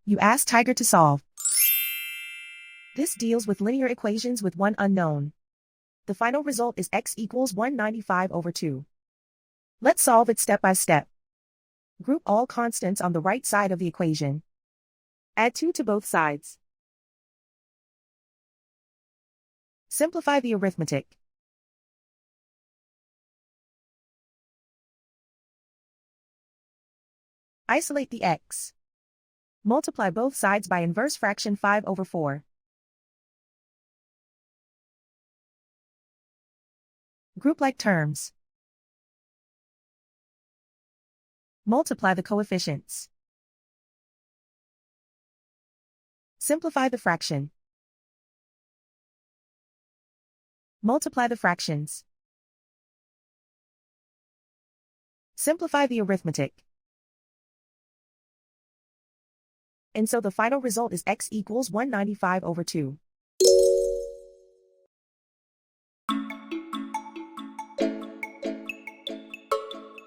You ask Tiger to solve. This deals with linear equations with one unknown. The final result is x equals 195/2. Let's solve it step by step. Group all constants on the right side of the equation. Add 2 to both sides. Simplify the arithmetic. Isolate the x. Multiply both sides by inverse fraction 5/4. Group like terms. Multiply the coefficients. Simplify the fraction. Multiply the fractions. Simplify the arithmetic. And so the final result is x equals 195/2.